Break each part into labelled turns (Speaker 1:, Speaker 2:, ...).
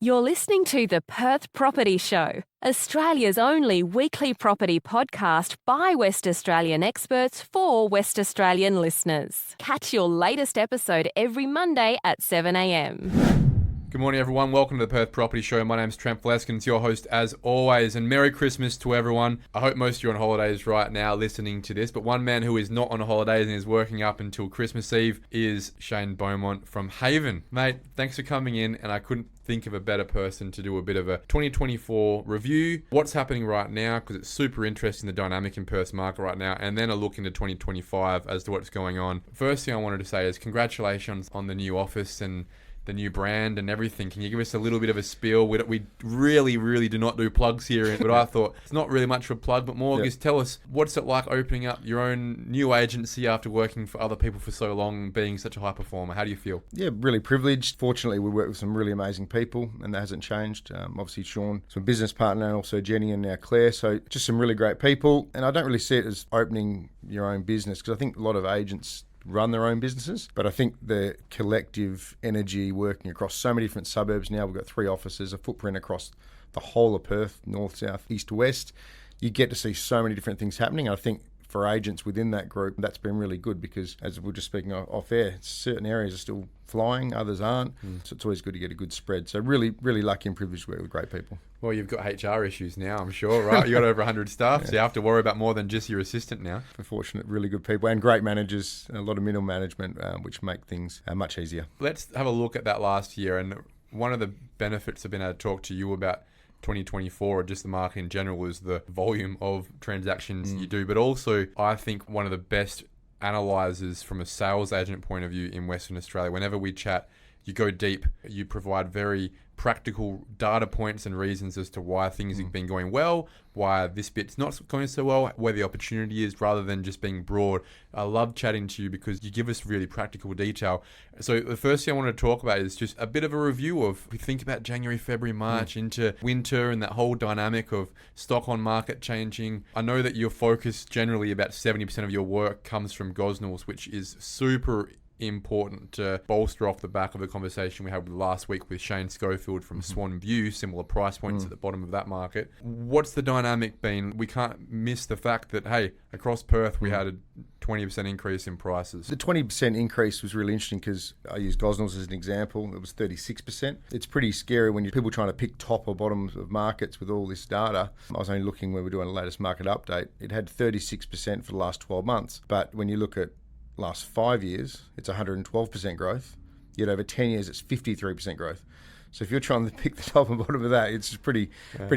Speaker 1: You're listening to the Perth Property Show, Australia's only weekly property podcast by West Australian experts for West Australian listeners. Catch your latest episode every Monday at 7 a.m.
Speaker 2: Good morning, everyone. Welcome to the Perth Property Show. My name's Trent Fleskin. It's your host as always. And Merry Christmas to everyone. I hope most of you are on holidays right now listening to this. But one man who is not on holidays and is working up until Christmas Eve is Shane Beaumont from Haven. Mate, thanks for coming in. And I couldn't think of a better person to do a bit of a 2024 review. What's happening right now, because it's super interesting, the dynamic in Perth's market right now. And then a look into 2025 as to what's going on. First thing I wanted to say is congratulations on the new office and the new brand and everything. Can you give us a little bit of a spiel? We really do not do plugs here, but I thought it's not really much of a plug, but more just tell us, what's it like opening up your own new agency after working for other people for so long, being such a high performer? How do you feel?
Speaker 3: Yeah, really privileged. Fortunately, we work with some really amazing people, and that hasn't changed. Obviously, Sean, some business partner, and also Jenny and now Claire. So just some really great people. And I don't really see it as opening your own business, because I think a lot of agents run their own businesses, but I think the collective energy working across so many different suburbs now, we've got 3 offices, a footprint across the whole of Perth, north, south, east, west. You get to see so many different things happening. I think for agents within that group, that's been really good, because as we were just speaking off air, certain areas are still flying, others aren't. So it's always good to get a good spread. So really lucky and privileged to work with great people.
Speaker 2: Well, you've got HR issues now, I'm sure, right? You've got over 100 staff, so you have to worry about more than just your assistant now.
Speaker 3: We're fortunate, really good people and great managers, a lot of middle management, which make things much easier.
Speaker 2: Let's have a look at that last year. And one of the benefits of being able to talk to you about 2024 or just the market in general is the volume of transactions you do. But also, I think one of the best analyzers from a sales agent point of view in Western Australia, whenever we chat, you go deep, you provide very practical data points and reasons as to why things have been going well, why this bit's not going so well, where the opportunity is, rather than just being broad. I love chatting to you because you give us really practical detail. So the first thing I want to talk about is just a bit of a review of, we think about January, February, March into winter and that whole dynamic of stock on market changing. I know that your focus, generally about 70% of your work comes from Gosnells, which is super important to bolster off the back of the conversation we had last week with Shane Schofield from Swan View, similar price points at the bottom of that market. What's the dynamic been? We can't miss the fact that, hey, across Perth we had a 20% increase in prices.
Speaker 3: The 20% increase was really interesting because I used Gosnells as an example. It was 36%. It's pretty scary when people trying to pick top or bottoms of markets with all this data. I was only looking when we were doing the latest market update. It had 36% for the last 12 months. But when you look at last 5 years, it's 112% growth. Yet over 10 years, it's 53% growth. So if you're trying to pick the top and bottom of that, it's pretty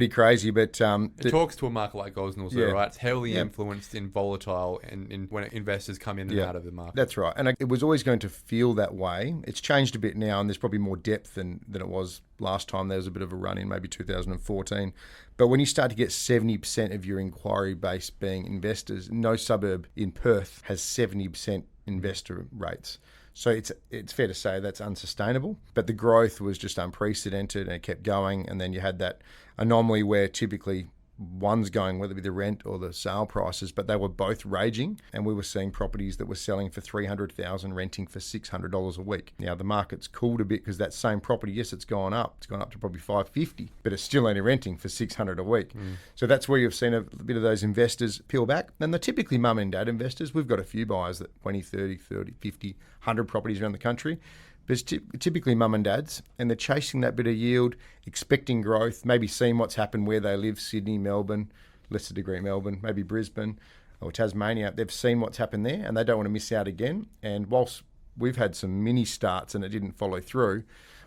Speaker 3: crazy. But
Speaker 2: it talks to a market like Gosnells, though, right? It's heavily influenced in volatile and when investors come in and out of the market.
Speaker 3: That's right. And it was always going to feel that way. It's changed a bit now, and there's probably more depth than it was last time. There was a bit of a run in maybe 2014. But when you start to get 70% of your inquiry base being investors, no suburb in Perth has 70% investor rates. So it's fair to say that's unsustainable. But the growth was just unprecedented and it kept going. And then you had that anomaly where typically one's going, whether it be the rent or the sale prices, but they were both raging. And we were seeing properties that were selling for $300,000, renting for $600 a week. Now the market's cooled a bit because that same property, yes, it's gone up. It's gone up to probably $550, but it's still only renting for $600 a week. So that's where you've seen a bit of those investors peel back. And they're typically mum and dad investors. We've got a few buyers that 20, 30, 50, 100 properties around the country. But it's typically mum and dads, and they're chasing that bit of yield, expecting growth, maybe seeing what's happened where they live, Sydney, Melbourne, lesser degree Melbourne, maybe Brisbane or Tasmania. They've seen what's happened there and they don't want to miss out again. And whilst we've had some mini starts and it didn't follow through,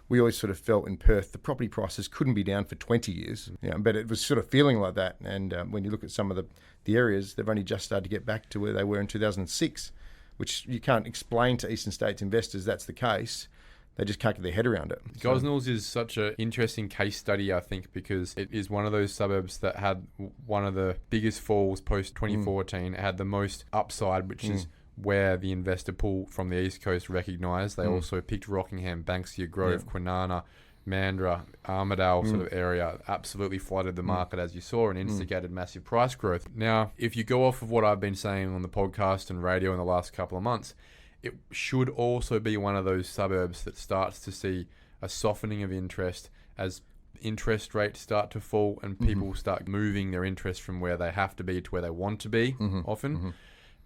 Speaker 3: we always sort of felt in Perth the property prices couldn't be down for 20 years. But it was sort of feeling like that. And when you look at some of the areas, they've only just started to get back to where they were in 2006. Which you can't explain to eastern states investors that's the case. They just can't get their head around it.
Speaker 2: Gosnells is such an interesting case study, I think, because it is one of those suburbs that had one of the biggest falls post-2014. It had the most upside, which is where the investor pool from the East Coast recognised. They also picked Rockingham, Banksia, Grove, Kwinana, Mandurah, Armidale sort of area, absolutely flooded the market, as you saw, and instigated massive price growth. Now, if you go off of what I've been saying on the podcast and radio in the last couple of months, it should also be one of those suburbs that starts to see a softening of interest as interest rates start to fall and people start moving their interest from where they have to be to where they want to be often.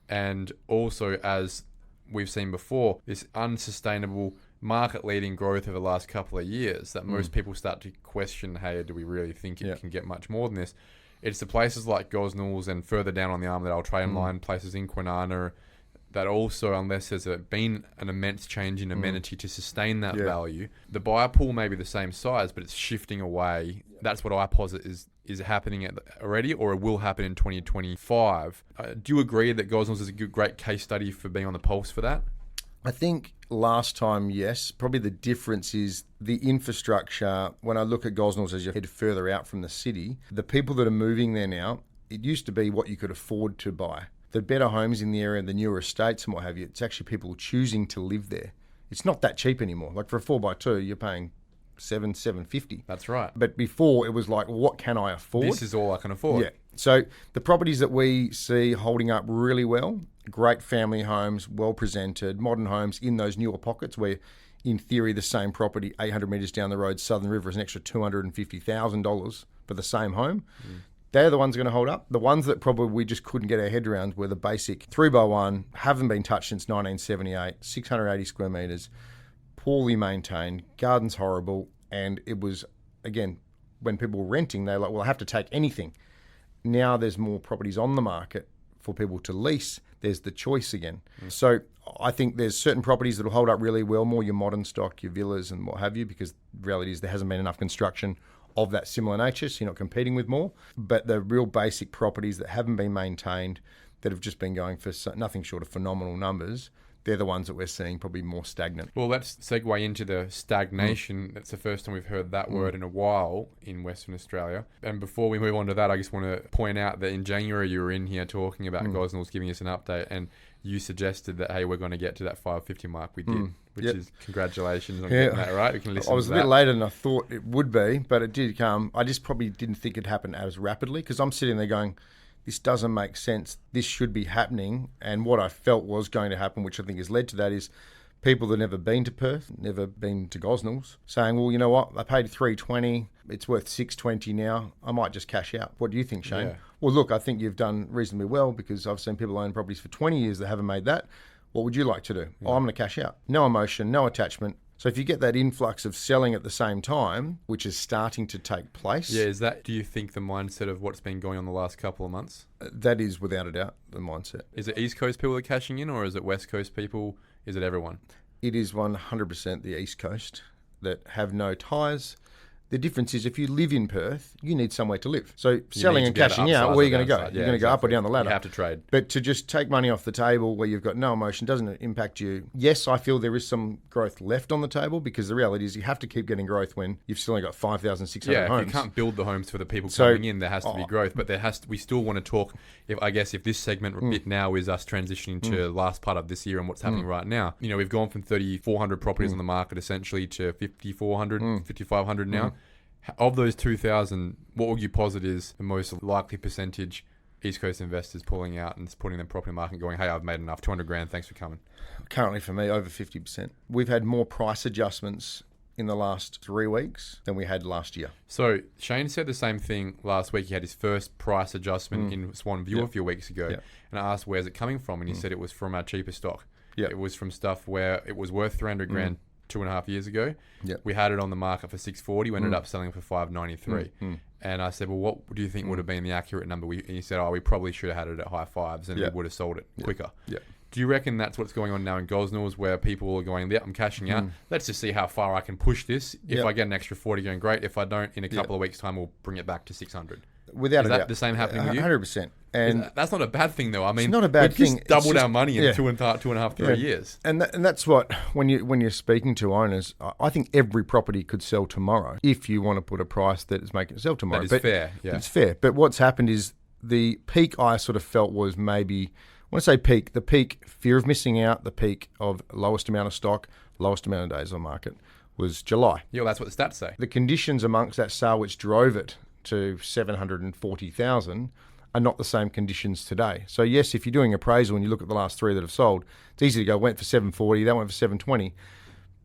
Speaker 2: And also, as we've seen before, this unsustainable market-leading growth over the last couple of years that most people start to question, hey, do we really think it can get much more than this? It's the places like Gosnells and further down on the Armadale train line, places in Kwinana, that also, unless there's been an immense change in amenity to sustain that value, the buyer pool may be the same size, but it's shifting away. That's what I posit is happening already, or it will happen in 2025. Do you agree that Gosnells is a great case study for being on the pulse for that?
Speaker 3: I think last time, yes. Probably the difference is the infrastructure. When I look at Gosnells as you head further out from the city, the people that are moving there now, it used to be what you could afford to buy. The better homes in the area, the newer estates and what have you, it's actually people choosing to live there. It's not that cheap anymore. Like for a 4x2, you're paying $750.
Speaker 2: That's right.
Speaker 3: But before it was like, well, what can I afford?
Speaker 2: This is all I can afford.
Speaker 3: Yeah. So the properties that we see holding up really well, great family homes, well presented, modern homes in those newer pockets where, in theory, the same property 800 metres down the road, Southern River, is an extra $250,000 for the same home. They're the ones going to hold up. The ones that probably we just couldn't get our head around were the basic 3x1, haven't been touched since 1978, 680 square metres, poorly maintained, gardens horrible, and it was, again, when people were renting, they're like, well, I have to take anything. Now there's more properties on the market for people to lease. There's the choice again. So I think there's certain properties that will hold up really well, more your modern stock, your villas and what have you, because the reality is there hasn't been enough construction of that similar nature, so you're not competing with more. But the real basic properties that haven't been maintained, that have just been going for nothing short of phenomenal numbers, they're the ones that we're seeing probably more stagnant.
Speaker 2: Well, let's segue into the stagnation. That's the first time we've heard that word in a while in Western Australia. And before we move on to that, I just want to point out that in January you were in here talking about Gosnells, giving us an update, and you suggested that, hey, we're going to get to that 550 mark. We did, which is congratulations on getting that right. We can listen
Speaker 3: I was
Speaker 2: to
Speaker 3: a bit later than I thought it would be, but it did come. I just probably didn't think it'd happen as rapidly, because I'm sitting there going, this doesn't make sense. This should be happening. And what I felt was going to happen, which I think has led to that, is people that have never been to Perth, never been to Gosnells, saying, well, you know what, I paid $320, it's worth $620 now, I might just cash out. What do you think, Shane?
Speaker 2: Yeah.
Speaker 3: Well, look, I think you've done reasonably well, because I've seen people own properties for 20 years that haven't made that. What would you like to do? Yeah. Oh, I'm going to cash out. No emotion, no attachment. So if you get that influx of selling at the same time, which is starting to take place...
Speaker 2: Yeah, is that, do you think, the mindset of what's been going on the last couple of months?
Speaker 3: That is, without a doubt, the mindset.
Speaker 2: Is it East Coast people that are cashing in, or is it West Coast people? Is it everyone?
Speaker 3: It is 100% the East Coast that have no ties. The difference is if you live in Perth, you need somewhere to live. So selling and cashing out, where are you going to go? You're going to go up or down the ladder.
Speaker 2: You have to trade.
Speaker 3: But to just take money off the table where you've got no emotion doesn't impact you. Yes, I feel there is some growth left on the table, because the reality is you have to keep getting growth when you've still only got 5,600 homes.
Speaker 2: Yeah, you can't build the homes for the people coming in. There has to be growth, but we still want to talk. If this segment bit now is us transitioning to the last part of this year and what's happening right now. You know, we've gone from 3,400 properties on the market essentially to 5,400, 5,500 now. Of those 2,000, what would you posit is the most likely percentage East Coast investors pulling out and putting their property market going, hey, I've made enough, 200 grand, thanks for coming?
Speaker 3: Currently for me, over 50%. We've had more price adjustments in the last 3 weeks than we had last year.
Speaker 2: So Shane said the same thing last week. He had his first price adjustment in Swan View a few weeks ago. And I asked, where's it coming from? And he said it was from our cheaper stock. It was from stuff where it was worth 300 grand 2.5 years ago. We had it on the market for 640. We ended up selling for 593. And I said, well, what do you think would have been the accurate number? And he said, we probably should have had it at high fives and we would have sold it quicker. Do you reckon that's what's going on now in Gosnells, where people are going, I'm cashing out. Let's just see how far I can push this. If I get an extra 40 going, great. If I don't, in a couple of weeks' time, we'll bring it back to 600.
Speaker 3: Without
Speaker 2: is
Speaker 3: a
Speaker 2: that
Speaker 3: doubt.
Speaker 2: The same happening with you?
Speaker 3: 100%. And
Speaker 2: that's not a bad thing, though. I mean,
Speaker 3: it's not a bad thing.
Speaker 2: Just doubled our money in 2.5, 3 years.
Speaker 3: And that's what, when you're speaking to owners, I think every property could sell tomorrow if you want to put a price that is making it sell tomorrow.
Speaker 2: That is fair. Yeah.
Speaker 3: It's fair. But what's happened is the peak I sort of felt was maybe, when I say peak, the peak fear of missing out, the peak of lowest amount of stock, lowest amount of days on market was July.
Speaker 2: Yeah, well, that's what the stats say.
Speaker 3: The conditions amongst that sale which drove it to 740,000 are not the same conditions today. So yes, if you're doing appraisal and you look at the last 3 that have sold, it's easy to go, went for 740, that went for 720.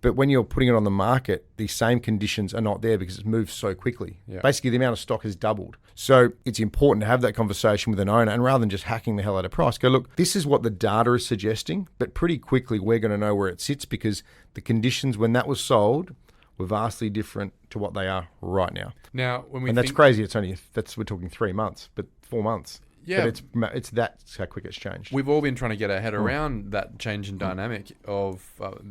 Speaker 3: But when you're putting it on the market, the same conditions are not there because it's moved so quickly.
Speaker 2: Yeah.
Speaker 3: Basically, the amount of stock has doubled. So it's important to have that conversation with an owner, and rather than just hacking the hell out of price, go, look, this is what the data is suggesting, but pretty quickly we're going to know where it sits because the conditions when that was sold were vastly different to what they are right now.
Speaker 2: Now, when we
Speaker 3: And that's crazy. We're talking 3 months, but 4 months.
Speaker 2: Yeah.
Speaker 3: But that's how quick it's changed.
Speaker 2: we've all been trying to get our head around that change in dynamic of,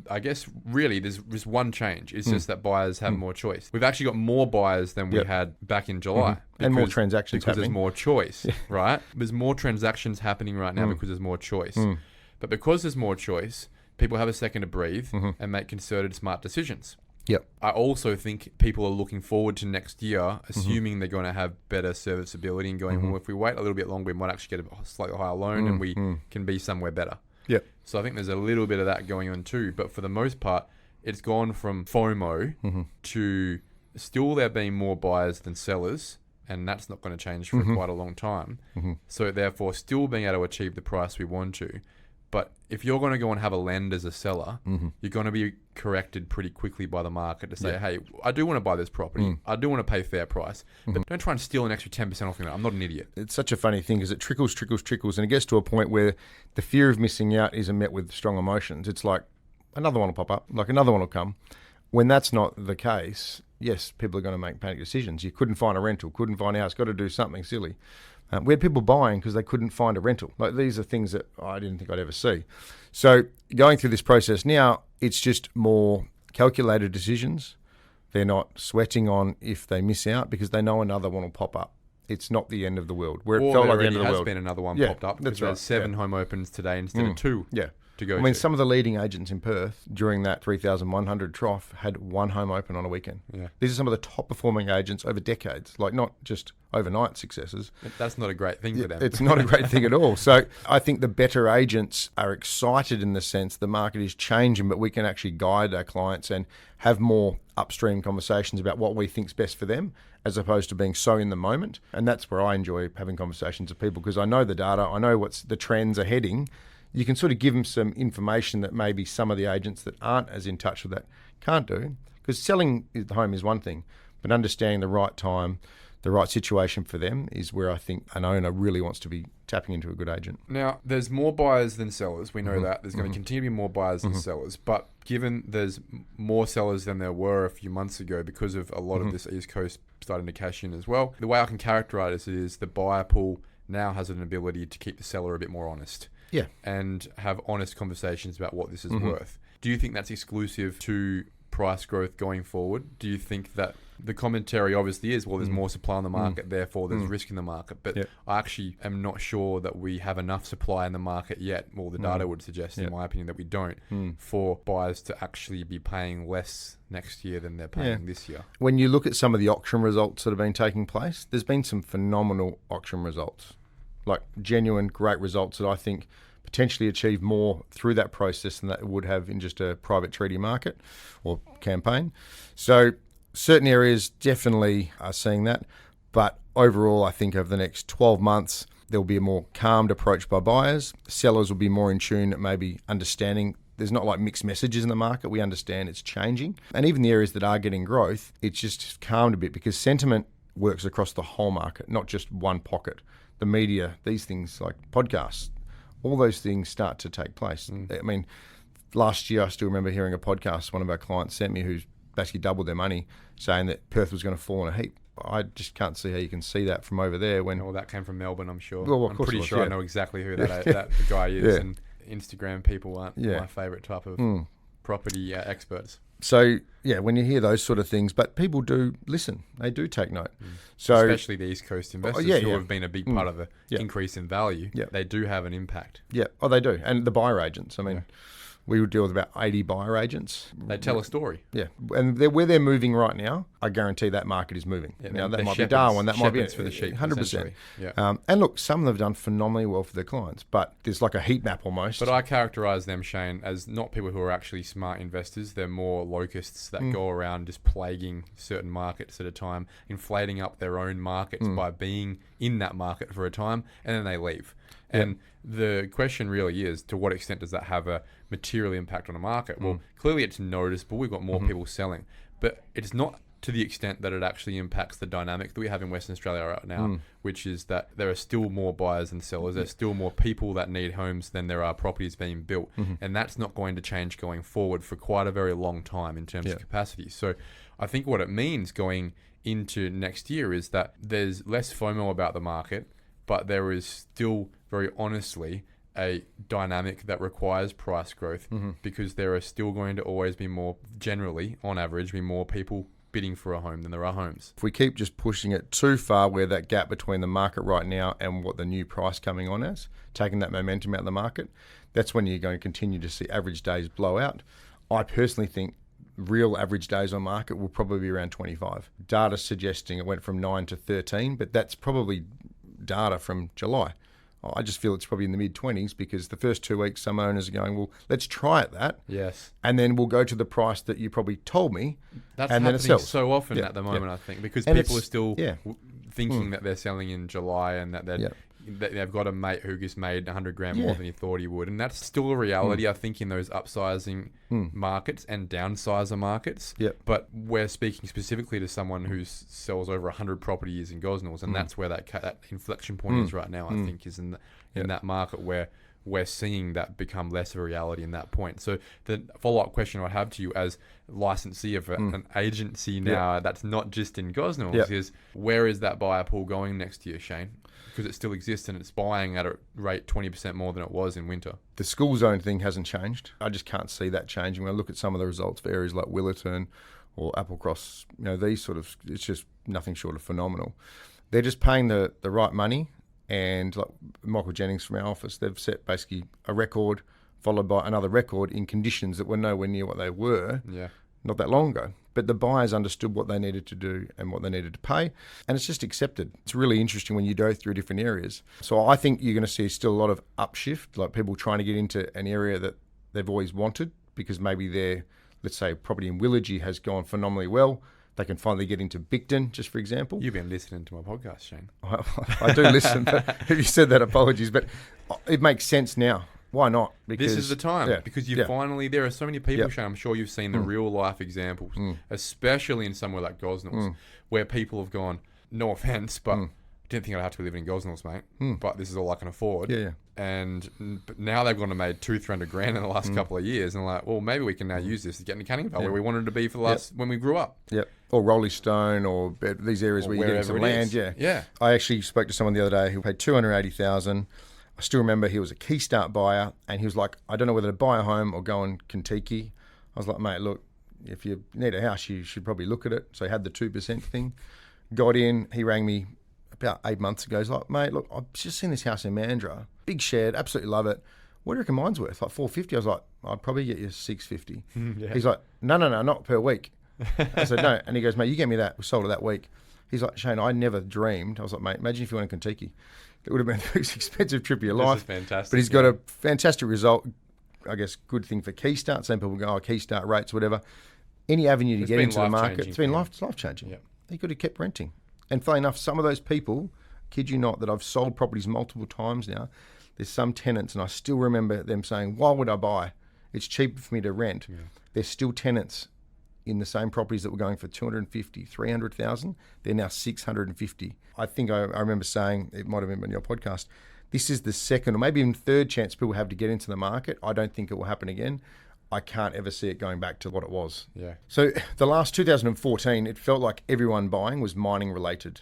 Speaker 2: I guess, really, there's one change. It's just that buyers have more choice. We've actually got more buyers than we had back in July.
Speaker 3: And more transactions
Speaker 2: because
Speaker 3: happening.
Speaker 2: there's more choice, right? There's more transactions happening right now because there's more choice. But because there's more choice, people have a second to breathe and make concerted, smart decisions.
Speaker 3: Yep.
Speaker 2: I also think people are looking forward to next year, assuming they're going to have better serviceability and going, well, if we wait a little bit longer, we might actually get a slightly higher loan and we can be somewhere better.
Speaker 3: Yep.
Speaker 2: So I think there's a little bit of that going on too. But for the most part, it's gone from FOMO to still there being more buyers than sellers. And that's not going to change for quite a long time. So therefore, still being able to achieve the price we want to. But if you're going to go and have a lend as a seller, you're going to be corrected pretty quickly by the market to say, hey, I do want to buy this property. I do want to pay fair price. But don't try and steal an extra 10% off me. I'm not an idiot.
Speaker 3: It's such a funny thing because it trickles, and it gets to a point where the fear of missing out isn't met with strong emotions. It's like, another one will pop up, like another one will come. When that's not the case, yes, people are going to make panic decisions. You couldn't find a rental, couldn't find a house, got to do something silly. We had people buying because they couldn't find a rental. Like, these are things that I didn't think I'd ever see. So going through this process now, it's just more calculated decisions. They're not sweating on if they miss out because they know another one will pop up. It's not the end of the world. Where it felt like the end of the world.
Speaker 2: Has been another one
Speaker 3: Yeah,
Speaker 2: popped up.
Speaker 3: that's
Speaker 2: There's
Speaker 3: right.
Speaker 2: 7 home opens today instead of 2 to go
Speaker 3: I mean,
Speaker 2: to.
Speaker 3: some of the leading agents in Perth during that 3,100 trough had 1 home open on a weekend.
Speaker 2: Yeah.
Speaker 3: These are some of the top performing agents over decades, like not just overnight successes.
Speaker 2: That's not a great thing for them.
Speaker 3: It's not a great thing at all. So I think the better agents are excited in the sense the market is changing, but we can actually guide our clients and have more upstream conversations about what we think's best for them, as opposed to being so in the moment. And that's where I enjoy having conversations with people because I know the data, I know what's the trends are heading. You can sort of give them some information that maybe some of the agents that aren't as in touch with that can't do. Because selling the home is one thing, but understanding the right time, the right situation for them is where I think an owner really wants to be tapping into a good agent.
Speaker 2: Now, there's more buyers than sellers. We know that. There's going to continue to be more buyers than sellers. But given there's more sellers than there were a few months ago because of a lot of this East Coast starting to cash in as well, the way I can characterize it is the buyer pool now has an ability to keep the seller a bit more honest.
Speaker 3: Yeah.
Speaker 2: And have honest conversations about what this is worth. Do you think that's exclusive to price growth going forward? Do you think that the commentary obviously is, well, there's more supply on the market, therefore there's risk in the market. But I actually am not sure that we have enough supply in the market yet. Well, the data would suggest, in my opinion, that we don't, for buyers to actually be paying less next year than they're paying this year.
Speaker 3: When you look at some of the auction results that have been taking place, there's been some phenomenal auction results, like genuine great results that I think potentially achieve more through that process than that it would have in just a private treaty market or campaign. So certain areas definitely are seeing that. But overall, I think over the next 12 months, there'll be a more calmed approach by buyers. Sellers will be more in tune at maybe understanding there's not like mixed messages in the market. We understand it's changing. And even the areas that are getting growth, it's just calmed a bit because sentiment works across the whole market, not just one pocket. The media, these things like podcasts, all those things start to take place. I mean, last year I still remember hearing a podcast one of our clients sent me who's basically doubled their money saying that Perth was going to fall in a heap. I just can't see how you can see that from over there when...
Speaker 2: Well, that came from Melbourne, I'm sure.
Speaker 3: Well,
Speaker 2: I'm pretty sure I know exactly who that guy is. And Instagram people aren't my favourite type of property experts.
Speaker 3: So, yeah, when you hear those sort of things, but people do listen. They do take note. So,
Speaker 2: especially the East Coast investors who have been a big part of the increase in value.
Speaker 3: Yeah.
Speaker 2: They do have an impact.
Speaker 3: Yeah. Oh, they do. And the buyer agents. I mean, we would deal with about 80 buyer agents.
Speaker 2: They tell a story.
Speaker 3: Yeah. And where they're moving right now I guarantee that market is moving.
Speaker 2: Yeah,
Speaker 3: now, that
Speaker 2: they're
Speaker 3: might be
Speaker 2: shepherds-
Speaker 3: Darwin, that might be
Speaker 2: shepherds for the sheep,
Speaker 3: 100%.
Speaker 2: essentially. Yeah.
Speaker 3: And look, some of them have done phenomenally well for their clients, but there's like a heat map almost.
Speaker 2: But I characterise them, Shane, as not people who are actually smart investors. They're more locusts that go around just plaguing certain markets at a time, inflating up their own markets by being in that market for a time, and then they leave. And the question really is, to what extent does that have a material impact on a market? Well, clearly it's noticeable. We've got more people selling. But it's not to the extent that it actually impacts the dynamic that we have in Western Australia right now, which is that there are still more buyers than sellers. There's still more people that need homes than there are properties being built. And that's not going to change going forward for quite a very long time in terms of capacity. So I think what it means going into next year is that there's less FOMO about the market, but there is still, very honestly, a dynamic that requires price growth because there are still going to always be more, generally, on average, be more people bidding for a home than there are homes.
Speaker 3: If we keep just pushing it too far, where that gap between the market right now and what the new price coming on is, taking that momentum out of the market, that's when you're going to continue to see average days blow out. I personally think real average days on market will probably be around 25. Data suggesting it went from 9 to 13, but that's probably data from July. I just feel it's probably in the mid-20s because the first 2 weeks some owners are going, well, let's try at that.
Speaker 2: Yes.
Speaker 3: And then we'll go to the price that you probly told me.
Speaker 2: That's
Speaker 3: and then it
Speaker 2: happening
Speaker 3: sells.
Speaker 2: so often at the moment, I think, because
Speaker 3: And
Speaker 2: people are
Speaker 3: it's-
Speaker 2: still thinking that they're selling in July and that they've got a mate who just made 100 grand more than he thought he would. And that's still a reality, I think, in those upsizing markets and downsizer markets.
Speaker 3: Yep.
Speaker 2: But we're speaking specifically to someone who sells over 100 properties in Gosnells, and that's where that inflection point is right now, I think, is in that market where we're seeing that become less of a reality in that point. So the follow-up question I have to you as licensee of an agency now that's not just in Gosnells is, where is that buyer pool going next year, Shane? Because it still exists and it's buying at a rate 20% more than it was in winter.
Speaker 3: The school zone thing hasn't changed. I just can't see that changing. When I look at some of the results for areas like Willerton or Applecross, these sort of, it's just nothing short of phenomenal. They're just paying the right money. And like Michael Jennings from our office, they've set basically a record followed by another record in conditions that were nowhere near what they were not that long ago. But the buyers understood what they needed to do and what they needed to pay, and it's just accepted. It's really interesting when you go through different areas. So I think you're going to see still a lot of upshift, like people trying to get into an area that they've always wanted because maybe their, let's say, property in Willagee has gone phenomenally well. They can finally get into Bicton, just for example.
Speaker 2: You've been listening to my podcast, Shane.
Speaker 3: I do listen, but if you said that, apologies. But it makes sense now. Why not? Because
Speaker 2: this is the time. Because you finally, there are so many people, Shane, I'm sure you've seen the real life examples, especially in somewhere like Gosnells, where people have gone, no offence, but I didn't think I'd have to be living in Gosnells, mate, but this is all I can afford. And now they've gone and made 200-300 grand in the last couple of years, and like, well, maybe we can now use this to get into Canning Vale, where we wanted to be for the last when we grew up.
Speaker 3: Or Rolly Stone, or these areas where you get some land. I actually spoke to someone the other day who paid $280,000. I still remember he was a Key Start buyer, and he was like, I don't know whether to buy a home or go on Kentucky. I was like, mate, look, if you need a house, you should probably look at it. So he had the 2% thing. Got in, he rang me about 8 months ago. He's like, mate, look, I've just seen this house in Mandurah. Big shed, absolutely love it. What do you reckon mine's worth? Like $450. I was like, I'd probably get you $650. He's like, no, not per week. I said, no. And he goes, mate, you get me that. We sold it that week. He's like, Shane, I never dreamed. I was like, mate, imagine if you went to Kentucky. It would have been the most expensive trip of your life.
Speaker 2: This is fantastic.
Speaker 3: But he's got a fantastic result. I guess good thing for Key Start. Some people go, Key Start rates, whatever. Any avenue to get into the market, it's been life-changing. He could have kept renting. And funny enough, some of those people, kid you not, that I've sold properties multiple times now, there's some tenants, and I still remember them saying, why would I buy? It's cheaper for me to rent. There's still tenants in the same properties that were going for 250, 300,000. They're now 650. I think I remember saying, it might have been on your podcast, this is the second or maybe even third chance people have to get into the market. I don't think it will happen again. I can't ever see it going back to what it was. So the last 2014, it felt like everyone buying was mining related.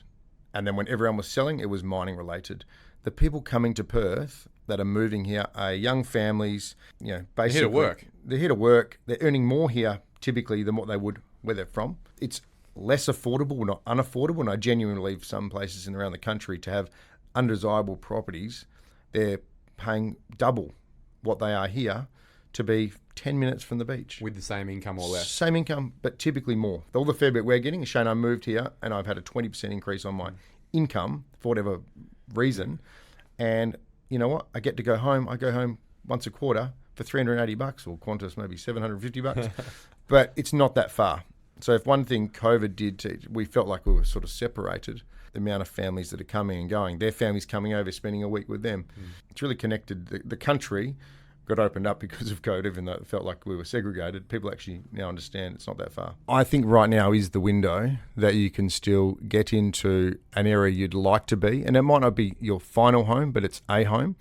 Speaker 3: And then when everyone was selling, it was mining related. The people coming to Perth that are moving here are young families, basically. They're here to work. They're here to work. They're earning more here typically than what they would where they're from. It's less affordable, not unaffordable. And I genuinely believe some places in around the country to have undesirable properties, they're paying double what they are here to be 10 minutes from the beach.
Speaker 2: With the same income or less.
Speaker 3: Same income, but typically more. All the fair bit we're getting, Shane, I moved here and I've had a 20% increase on my income for whatever reason. And you know what? I get to go home. I go home once a quarter for $380, or Qantas maybe $750. But it's not that far. So if one thing COVID did, we felt like we were sort of separated. The amount of families that are coming and going, their families coming over, spending a week with them. It's really connected. The country got opened up because of COVID, even though it felt like we were segregated. People actually now understand it's not that far. I think right now is the window that you can still get into an area you'd like to be. And it might not be your final home, but it's a home.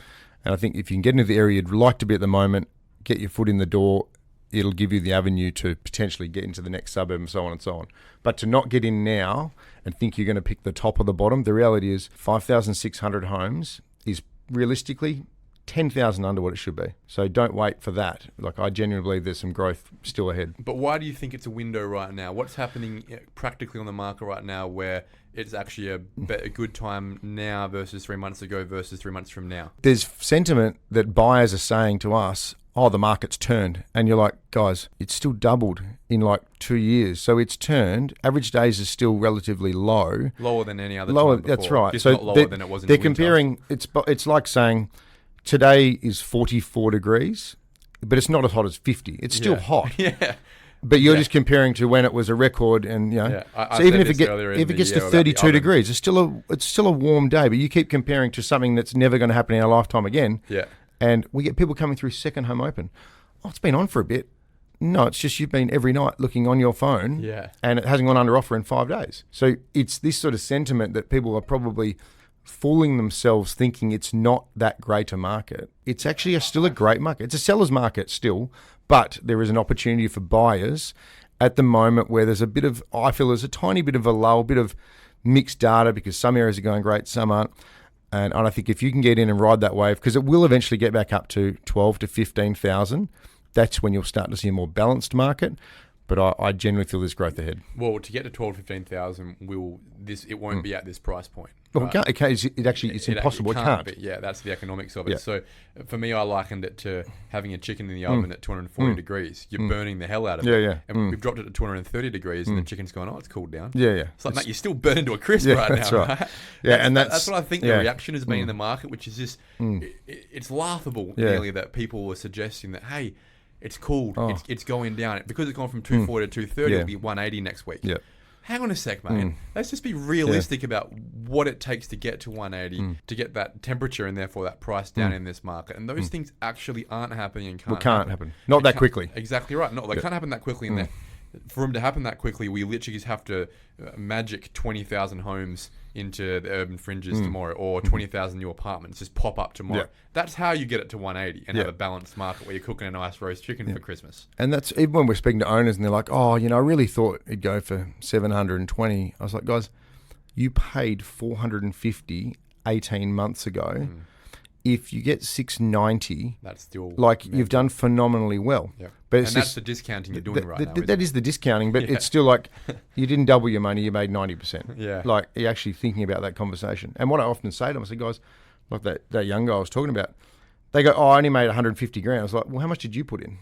Speaker 3: And I think if you can get into the area you'd like to be at the moment, get your foot in the door, it'll give you the avenue to potentially get into the next suburb and so on and so on. But to not get in now and think you're going to pick the top or the bottom, the reality is 5,600 homes is realistically 10,000 under what it should be. So don't wait for that. Like, I genuinely believe there's some growth still ahead.
Speaker 2: But why do you think it's a window right now? What's happening practically on the market right now where it's actually a good time now versus 3 months ago versus 3 months from now?
Speaker 3: There's sentiment that buyers are saying to us, oh, the market's turned. And you're like, guys, it's still doubled in like 2 years. So it's turned. Average days is still relatively low.
Speaker 2: Lower than any other time before.
Speaker 3: That's right.
Speaker 2: Just
Speaker 3: so
Speaker 2: not lower than it was in the
Speaker 3: They're comparing, it's like saying today is 44 degrees, but it's not as hot as 50. It's still hot.
Speaker 2: Yeah.
Speaker 3: But you're just comparing to when it was a record, and you know.
Speaker 2: Yeah. I
Speaker 3: so even
Speaker 2: said
Speaker 3: if it gets to
Speaker 2: about
Speaker 3: 32 degrees, it's still a warm day. But you keep comparing to something that's never going to happen in our lifetime again.
Speaker 2: Yeah.
Speaker 3: And we get people coming through second home open. Oh, it's been on for a bit. No, it's just you've been every night looking on your phone.
Speaker 2: Yeah.
Speaker 3: And it hasn't gone under offer in 5 days. So it's this sort of sentiment that people are probably fooling themselves thinking it's not that great a market. It's actually still a great market. It's a seller's market still, but there is an opportunity for buyers at the moment where there's a bit of, I feel there's a tiny bit of a lull, a bit of mixed data because some areas are going great, some aren't. And I think if you can get in and ride that wave, because it will eventually get back up to 12 to 15,000, that's when you'll start to see a more balanced market. But I generally feel there's growth ahead.
Speaker 2: Well, to get to 12, 15,000, it won't be at this price point.
Speaker 3: Well, it's impossible. It can't.
Speaker 2: Be. Yeah, that's the economics of it.
Speaker 3: Yeah.
Speaker 2: So for me, I likened it to having a chicken in the oven at 240 degrees. You're burning the hell out of it.
Speaker 3: Yeah.
Speaker 2: And we've dropped it to 230 degrees and the chicken's going, oh, it's cooled down.
Speaker 3: Yeah.
Speaker 2: It's like, mate, you're still burning to a crisp right
Speaker 3: that's
Speaker 2: now.
Speaker 3: Right. Yeah, and
Speaker 2: that's what I think the reaction has been in the market, which is just, it's laughable nearly that people are suggesting that, hey, it's cooled, it's going down. Because it's gone from 240 to 230, it'll be 180 next week.
Speaker 3: Yeah.
Speaker 2: Hang on a sec, mate. Let's just be realistic about what it takes to get to 180, to get that temperature and therefore that price down in this market. And those things actually aren't happening and can't happen.
Speaker 3: Not that quickly.
Speaker 2: Exactly right. No, they can't happen that quickly. And for them to happen that quickly, we literally just have to magic 20,000 homes into the urban fringes tomorrow, or 20,000 new apartments just pop up tomorrow.
Speaker 3: Yeah.
Speaker 2: That's how you get it to 180 and have a balanced market where you're cooking a nice roast chicken for Christmas.
Speaker 3: And that's even when we're speaking to owners and they're like, oh, I really thought it'd go for 720. I was like, guys, you paid 450 18 months ago. If you get 690,
Speaker 2: that's still
Speaker 3: you've done phenomenally well.
Speaker 2: Yeah.
Speaker 3: But
Speaker 2: that's the discounting you're doing right now.
Speaker 3: That is the discounting, but it's still like you didn't double your money, you made 90%.
Speaker 2: Yeah.
Speaker 3: Like, you're actually thinking about that conversation. And what I often say to them, I say, guys, like that young guy I was talking about, they go, oh, I only made 150 grand. I was like, well, how much did you put in?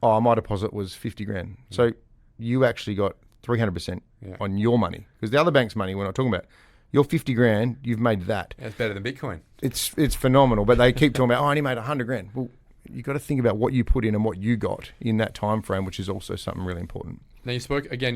Speaker 3: Oh, my deposit was 50 grand. So you actually got 300% on your money. Because the other bank's money, we're not talking about. Your 50 grand, you've made that.
Speaker 2: That's better than Bitcoin.
Speaker 3: It's phenomenal. But they keep talking about, oh, I only made 100 grand. Well, you've got to think about what you put in and what you got in that time frame, which is also something really important.
Speaker 2: Now, you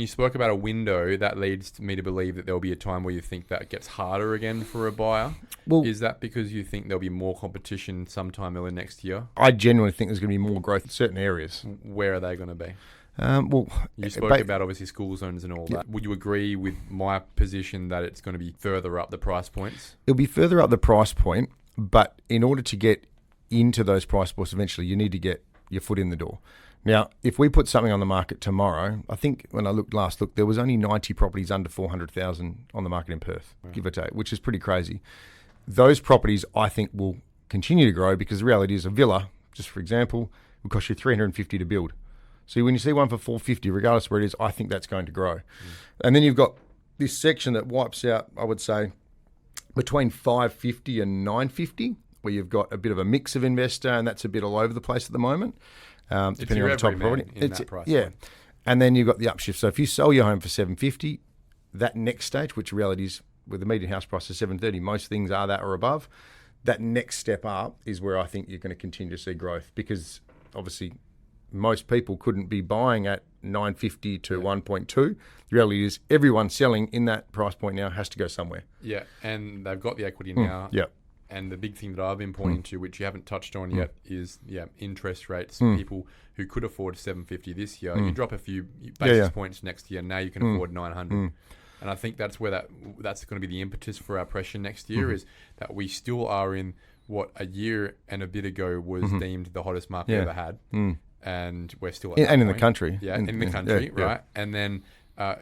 Speaker 2: spoke about a window that leads me to believe that there'll be a time where you think that gets harder again for a buyer. Well, is that because you think there'll be more competition sometime early next year?
Speaker 3: I genuinely think there's going to be more growth in certain areas.
Speaker 2: Where are they going to be? You spoke about obviously school zones and all that. Would you agree with my position that it's going to be further up the price points?
Speaker 3: It'll be further up the price point, but in order to get into those price points eventually, you need to get your foot in the door. Now, if we put something on the market tomorrow, I think when I last looked, there was only 90 properties under 400,000 on the market in Perth, give or take, which is pretty crazy. Those properties, I think, will continue to grow because the reality is a villa, just for example, will cost you $350 to build. So when you see one for $450, regardless of where it is, I think that's going to grow. And then you've got this section that wipes out, I would say, between $550 and $950, where you've got a bit of a mix of investor, and that's a bit all over the place at the moment. depending on the type of property.
Speaker 2: In that price
Speaker 3: yeah.
Speaker 2: point.
Speaker 3: And then you've got the upshift. So if you sell your home for $750, that next stage, which reality is with the median house price of $730, most things are that or above. That next step up is where I think you're going to continue to see growth, because obviously most people couldn't be buying at $950 to $1.2. The reality is everyone selling in that price point now has to go somewhere.
Speaker 2: Yeah, and they've got the equity now.
Speaker 3: Yeah.
Speaker 2: And the big thing that I've been pointing to, which you haven't touched on yet, is interest rates. People who could afford $750 this year, you drop a few basis points next year, now you can afford $900. And I think that's where that's going to be the impetus for our pressure next year, is that we still are in what a year and a bit ago was deemed the hottest market we ever had. And we're still at that
Speaker 3: and in
Speaker 2: point.
Speaker 3: the country.
Speaker 2: Yeah, in the country, right? And then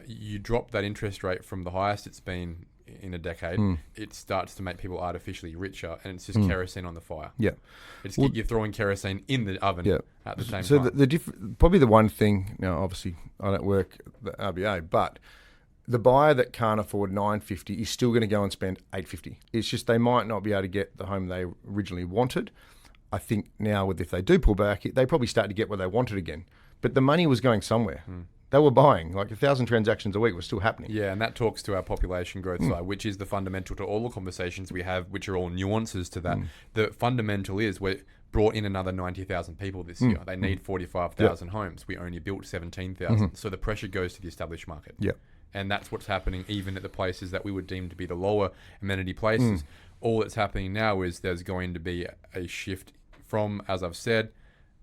Speaker 2: you drop that interest rate from the highest it's been in a decade, it starts to make people artificially richer, and it's just kerosene on the fire.
Speaker 3: Yeah.
Speaker 2: You're throwing kerosene in the oven at the same time.
Speaker 3: So probably the one thing, now obviously I don't work at the RBA, but the buyer that can't afford $950 is still going to go and spend $850. It's just they might not be able to get the home they originally wanted. I think now if they do pull back, they probably start to get what they wanted again. But the money was going somewhere. They were buying, like 1,000 transactions a week was still happening.
Speaker 2: Yeah, and that talks to our population growth side, which is the fundamental to all the conversations we have, which are all nuances to that. The fundamental is we brought in another 90,000 people this year. They need 45,000 homes. We only built 17,000. So the pressure goes to the established market.
Speaker 3: Yeah.
Speaker 2: And that's what's happening even at the places that we would deem to be the lower amenity places. All that's happening now is there's going to be a shift from, as I've said,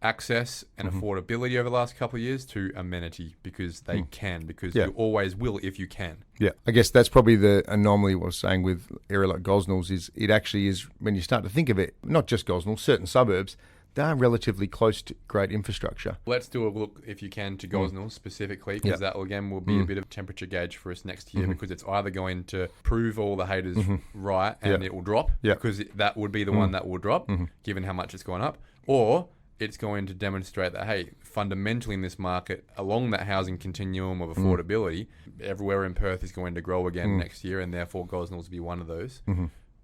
Speaker 2: access and affordability over the last couple of years to amenity, because they can, because you always will if you can.
Speaker 3: Yeah, I guess that's probably the anomaly I was saying with area like Gosnells is it actually is, when you start to think of it, not just Gosnells, certain suburbs, they are relatively close to great infrastructure.
Speaker 2: Let's do a look, if you can, to Gosnells specifically, because that, again, will be a bit of temperature gauge for us next year, because it's either going to prove all the haters right and it will drop, because that would be the one that will drop, given how much it's gone up, or it's going to demonstrate that, hey, fundamentally in this market, along that housing continuum of affordability, everywhere in Perth is going to grow again next year, and therefore Gosnells will be one of those.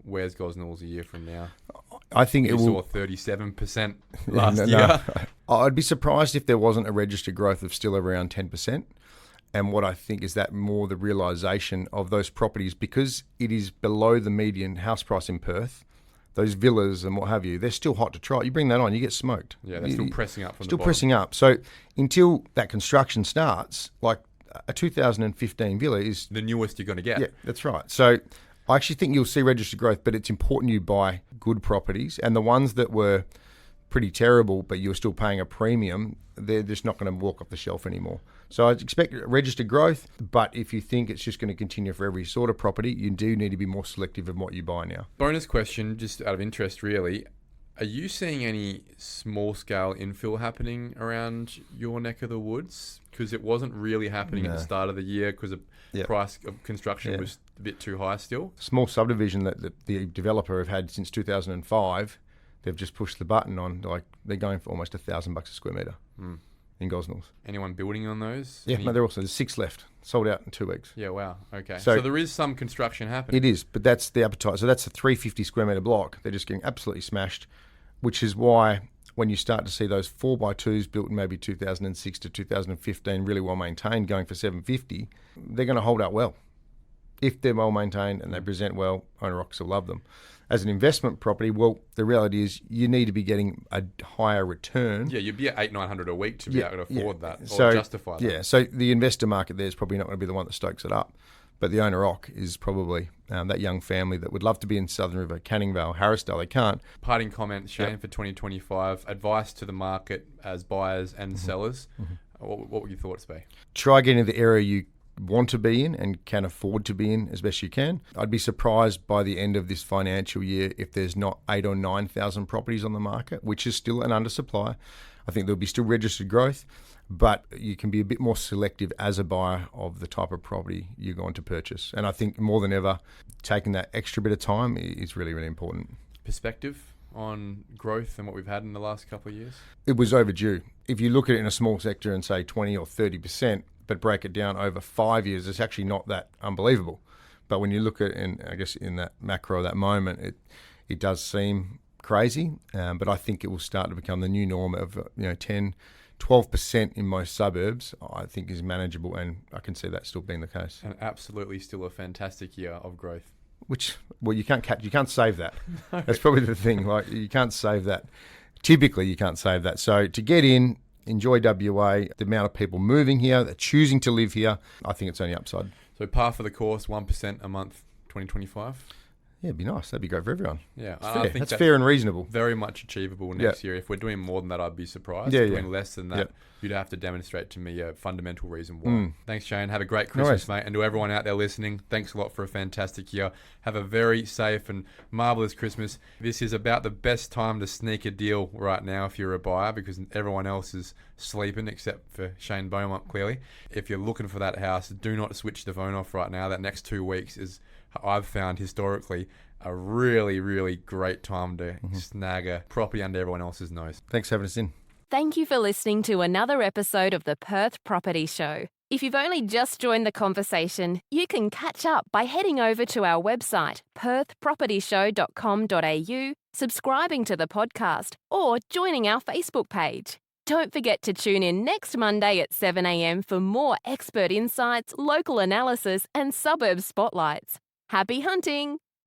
Speaker 2: Where's Gosnells a year from now?
Speaker 3: I think it will.
Speaker 2: saw 37% last year.
Speaker 3: I'd be surprised if there wasn't a registered growth of still around 10%. And what I think is that more the realisation of those properties, because it is below the median house price in Perth, those villas and what have you, they're still hot to try. You bring that on, you get smoked.
Speaker 2: Yeah, they're still pressing up from the
Speaker 3: Still
Speaker 2: bottom.
Speaker 3: pressing up. So until that construction starts, like a 2015 villa is...
Speaker 2: the newest you're going to get.
Speaker 3: Yeah, that's right. So I actually think you'll see registered growth, but it's important you buy good properties, and the ones that were pretty terrible but you're still paying a premium, they're just not going to walk off the shelf anymore. So I expect registered growth, but if you think it's just going to continue for every sort of property, you do need to be more selective in what you buy now.
Speaker 2: Bonus question, just out of interest really, are you seeing any small-scale infill happening around your neck of the woods? Because it wasn't really happening at the start of the year because the price of construction was a bit too high still.
Speaker 3: Small subdivision that the developer have had since 2005, they've just pushed the button on, like they're going for almost $1,000 a square metre in Gosnells.
Speaker 2: Anyone building on those?
Speaker 3: Yeah, no, there's 6 left. Sold out in 2 weeks.
Speaker 2: Yeah, wow. Okay. So there is some construction happening.
Speaker 3: It is, but that's the appetite. So that's a 350 square metre block. They're just getting absolutely smashed, which is why when you start to see those 4x2s built in maybe 2006 to 2015, really well maintained, going for $750, they're going to hold out well. If they're well maintained and they present well, owner-occupants will love them. As an investment property, well, the reality is you need to be getting a higher return.
Speaker 2: Yeah, you'd be at $800-900 a week to be able to afford that or justify that.
Speaker 3: Yeah, so the investor market there is probably not going to be the one that stokes it up. But the owner-occ is probably that young family that would love to be in Southern River, Canning Vale, Harrisdale. They can't.
Speaker 2: Parting comment, Shane, for 2025. Advice to the market as buyers and sellers. What would your thoughts be?
Speaker 3: Try getting the area you want to be in and can afford to be in as best you can. I'd be surprised by the end of this financial year if there's not 8,000 or 9,000 properties on the market, which is still an undersupply. I think there'll be still registered growth, but you can be a bit more selective as a buyer of the type of property you're going to purchase. And I think more than ever, taking that extra bit of time is really, really important.
Speaker 2: Perspective on growth and what we've had in the last couple of years?
Speaker 3: It was overdue. If you look at it in a small sector and say 20 or 30%, but break it down over 5 years, it's actually not that unbelievable. But when you look at it, I guess in that macro, that moment, it does seem crazy, but I think it will start to become the new norm of 10, 12% in most suburbs. I think is manageable, and I can see that still being the case.
Speaker 2: And absolutely still a fantastic year of growth.
Speaker 3: You can't save that. No. That's probably the thing. Like, you can't save that. Typically, you can't save that. So to get in, enjoy WA, the amount of people moving here, that choosing to live here, I think it's only upside.
Speaker 2: So par for the course, 1% a month, 2025.
Speaker 3: Yeah, it'd be nice. That'd be great for everyone.
Speaker 2: Yeah,
Speaker 3: I think that's fair and reasonable.
Speaker 2: Very much achievable next year. If we're doing more than that, I'd be surprised.
Speaker 3: Yeah,
Speaker 2: if we're doing less than that, you'd have to demonstrate to me a fundamental reason why. Thanks, Shane. Have a great Christmas, mate. And to everyone out there listening, thanks a lot for a fantastic year. Have a very safe and marvellous Christmas. This is about the best time to sneak a deal right now if you're a buyer, because everyone else is sleeping except for Shane Beaumont, clearly. If you're looking for that house, do not switch the phone off right now. That next 2 weeks is, I've found historically, a really, really great time to snag a property under everyone else's nose.
Speaker 3: Thanks for having us in.
Speaker 1: Thank you for listening to another episode of the Perth Property Show. If you've only just joined the conversation, you can catch up by heading over to our website, perthpropertyshow.com.au, subscribing to the podcast, or joining our Facebook page. Don't forget to tune in next Monday at 7 a.m. for more expert insights, local analysis, and suburb spotlights. Happy hunting!